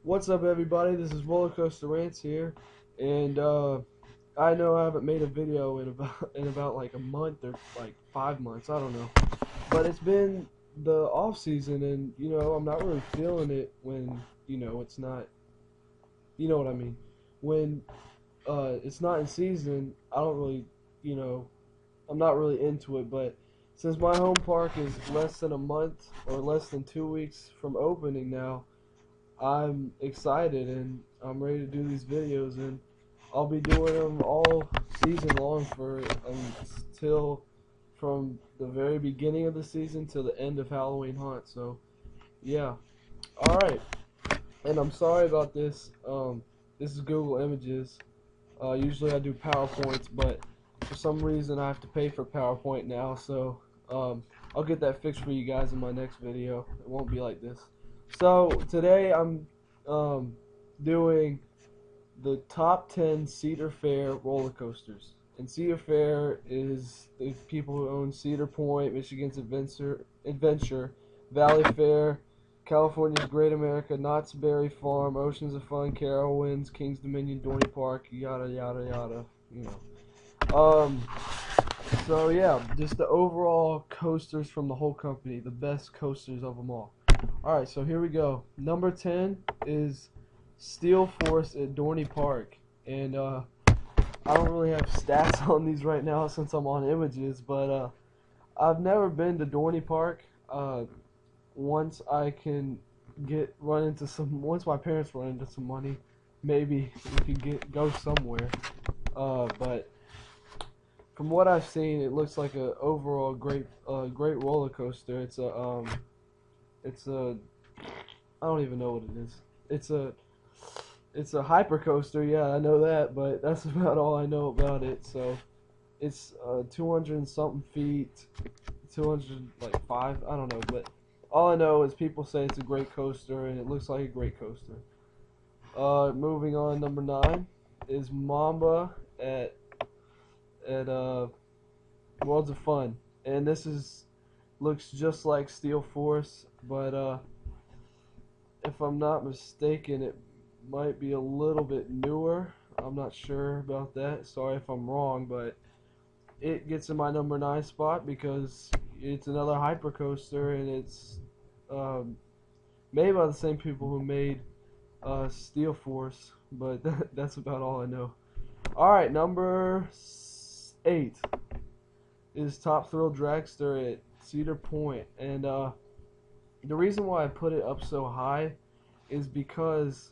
What's up, everybody? This is Roller Coaster Rants here, and I know I haven't made a video in about like a month or like 5 months. I don't know, but it's been the off season, and I'm not really feeling it when it's not. You know what I mean? When it's not in season, I don't really you know I'm not really into it. But since my home park is less than a month or less than 2 weeks from opening now, I'm excited and I'm ready to do these videos, and I'll be doing them all season long for till from the very beginning of the season till the end of Halloween Haunt. So yeah, all right. And I'm sorry about this. This is Google Images. Usually I do PowerPoints, but for some reason I have to pay for PowerPoint now. So I'll get that fixed for you guys in my next video. It won't be like this. So today I'm doing the top 10 Cedar Fair roller coasters. And Cedar Fair is the people who own Cedar Point, Michigan's Adventure, Valley Fair, California's Great America, Knott's Berry Farm, Oceans of Fun, Carowinds, Kings Dominion, Dorney Park, yada yada yada. So yeah, just the overall coasters from the whole company, the best coasters of them all. Alright, so here we go. Number 10 is Steel Force at Dorney Park. And I don't really have stats on these right now since I'm on Images, but I've never been to Dorney Park. Once I can once my parents run into some money, maybe we could go somewhere. But from what I've seen, it looks like a overall great roller coaster. It's a I don't even know what it is. It's a hyper coaster, yeah, I know that, but that's about all I know about it. So it's 200 and something feet, 205, I don't know, but all I know is people say it's a great coaster, and it looks like a great coaster. Moving on, number 9 is Mamba at Worlds of Fun, and looks just like Steel Force, but if I'm not mistaken, it might be a little bit newer. I'm not sure about that. Sorry if I'm wrong, but it gets in my number 9 spot because it's another hyper coaster, and it's made by the same people who made Steel Force, but that's about all I know. Alright, number 8 is Top Thrill Dragster at Cedar Point, and the reason why I put it up so high is because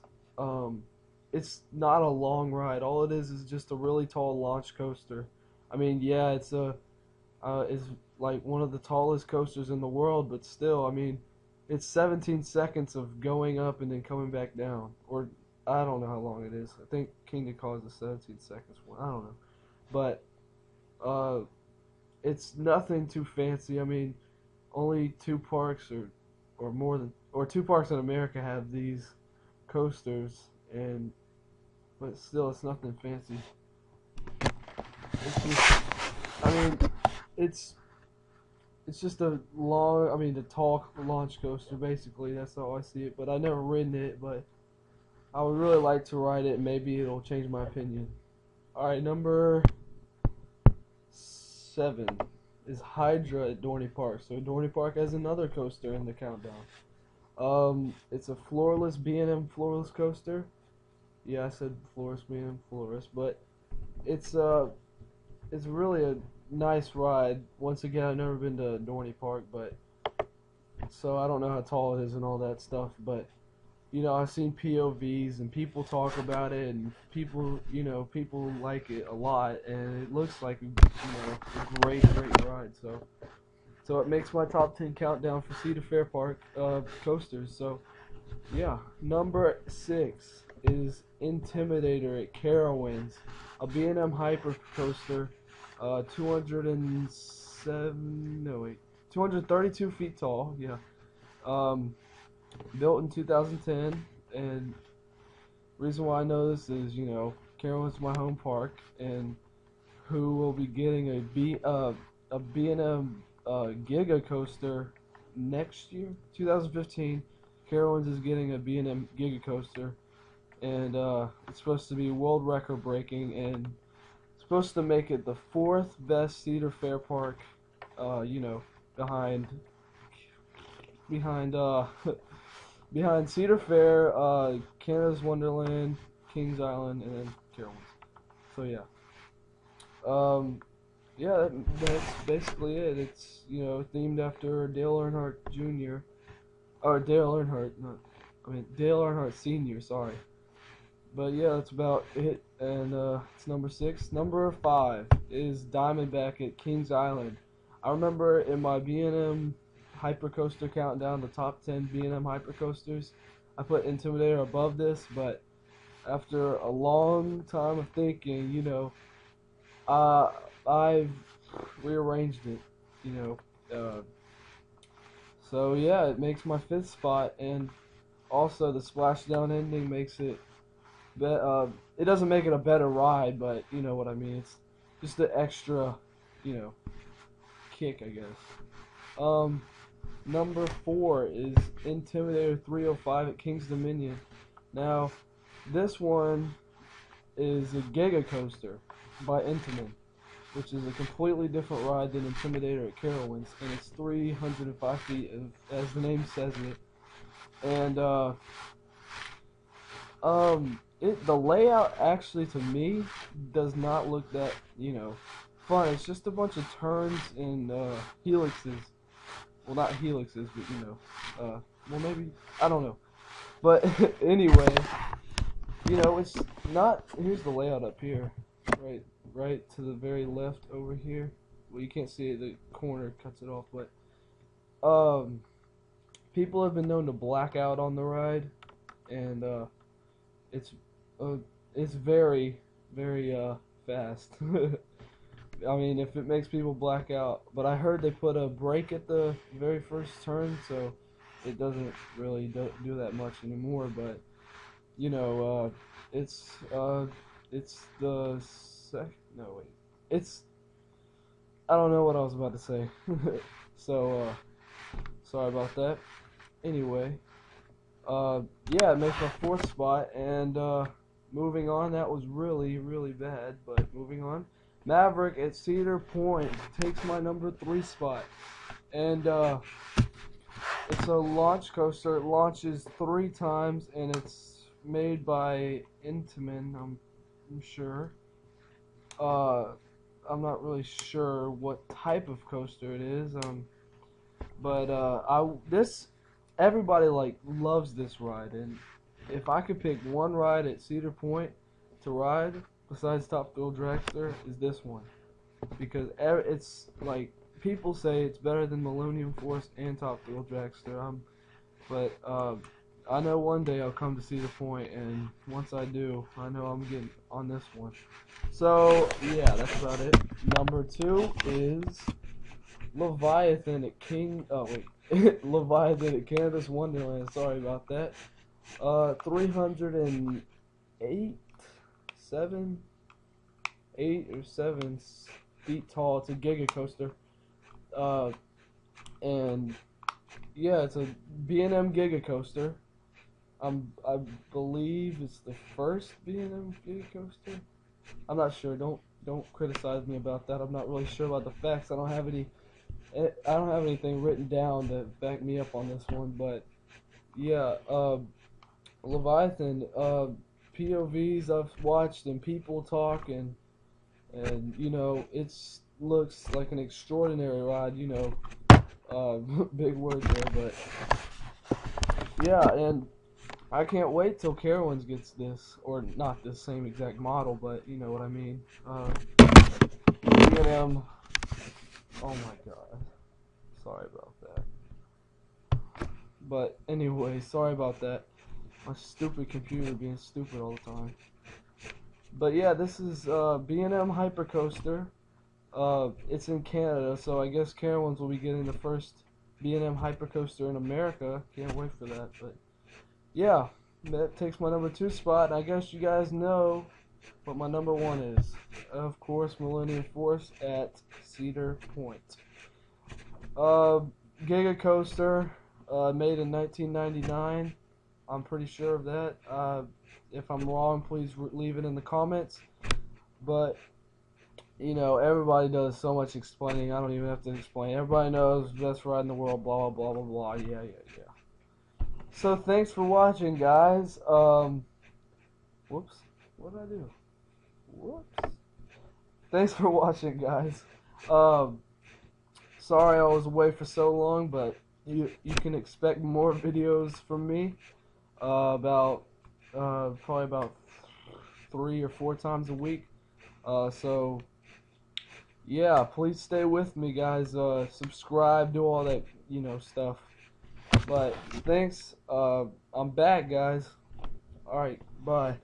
it's not a long ride. All it is just a really tall launch coaster. I mean, yeah, it's like one of the tallest coasters in the world, but still, I mean, it's 17 seconds of going up and then coming back down. Or I don't know how long it is. I think King of Cars is 17 seconds one. I don't know, but it's nothing too fancy. I mean, only two parks or two parks in America have these coasters, but still, it's nothing fancy. It's just, I mean, it's just a tall launch coaster. Basically, that's how I see it. But I never ridden it, but I would really like to ride it. Maybe it'll change my opinion. All right, number 7 is Hydra at Dorney Park. So Dorney Park has another coaster in the countdown. It's a floorless B&M floorless coaster. Yeah, I said floorless B&M floorless, but it's really a nice ride. Once again, I've never been to Dorney Park, but so I don't know how tall it is and all that stuff. But I've seen POVs and people talk about it, and people like it a lot, and it looks like a great ride. So it makes my top 10 countdown for Cedar Fair Park coasters. So yeah, number 6 is Intimidator at Carowinds, a B&M hyper coaster, 232 feet tall. Yeah, built in 2010, and reason why I know this is Carowinds is my home park, and who will be getting a B&M Giga coaster next year, 2015. Carowinds is getting a B&M Giga Coaster, and it's supposed to be world record breaking, and it's supposed to make it the 4th best Cedar Fair park, you know, behind behind Cedar Fair, Canada's Wonderland, Kings Island, and then Carowinds. So yeah, that's basically it. It's, you know, themed after Dale Earnhardt Jr. or Dale Earnhardt, Dale Earnhardt Sr. Sorry, but yeah, that's about it. And it's number 6. Number 5 is Diamondback at Kings Island. I remember in my B&M Hypercoaster countdown, the top 10 B&M Hypercoasters, I put Intimidator above this, but after a long time of thinking, you know, I've rearranged it, you know. So yeah, it makes my 5th spot, and also the splashdown ending makes it. It doesn't make it a better ride, but you know what I mean. It's just the extra, you know, kick, I guess. Number 4 is Intimidator 305 at King's Dominion. Now, this one is a Giga Coaster by Intamin, which is a completely different ride than Intimidator at Carowinds, and it's 305 feet, as the name says it. And the layout actually, to me, does not look that, you know, fun. It's just a bunch of turns and helixes. Well, not helixes, but you know, well, maybe, I don't know. But anyway, you know, it's not. Here's the layout up here, right to the very left over here. Well, you can't see it, the corner cuts it off, but people have been known to black out on the ride, and it's very, very fast. I mean, if it makes people black out, but I heard they put a brake at the very first turn, so it doesn't really do that much anymore. But you know, it's the it's, I don't know what I was about to say. So sorry about that. Anyway, yeah, it makes my 4th spot, and moving on. That was really, really bad, but moving on. Maverick at Cedar Point takes my number 3 spot, and it's a launch coaster. It launches 3 times, and it's made by Intamin, I'm sure. I'm not really sure what type of coaster it is, but everybody like loves this ride, and if I could pick one ride at Cedar Point to ride besides Top Thrill Dragster, is this one, because it's like, people say it's better than Millennium Force and Top Thrill Dragster. But I know one day I'll come to Cedar Point, and once I do, I know I'm getting on this one. So yeah, that's about it. Number 2 is Leviathan at Leviathan at Canada's Wonderland. Sorry about that. 308, 8 or 7 feet tall. It's a Giga Coaster. And yeah, it's a B&M Giga Coaster. I believe it's the first B&M Giga Coaster. I'm not sure. Don't criticize me about that. I'm not really sure about the facts. I don't have anything written down to back me up on this one. But yeah, Leviathan, POVs I've watched and people talk, and you know, it's looks like an extraordinary ride, you know. Big word there, but yeah, and I can't wait till Carowinds gets this, or not the same exact model, but you know what I mean. B&M, oh my god, sorry about that. But anyway, sorry about that. My stupid computer being stupid all the time. But yeah, this is B&M Hypercoaster. It's in Canada, so I guess Carowinds will be getting the first B&M Hypercoaster in America. Can't wait for that. But yeah, that takes my number 2 spot. I guess you guys know what my number 1 is. Of course, Millennium Force at Cedar Point. Giga Coaster. made in 1999. I'm pretty sure of that. If I'm wrong, please leave it in the comments. But you know, everybody does so much explaining. I don't even have to explain. Everybody knows best ride in the world. Blah blah blah blah blah. Yeah yeah yeah. So thanks for watching, guys. Whoops. What did I do? Whoops. Thanks for watching, guys. Sorry I was away for so long, but you can expect more videos from me. Probably about 3 or 4 times a week. So yeah, please stay with me, guys. Subscribe, do all that, you know, stuff. But thanks. I'm back, guys. All right, bye.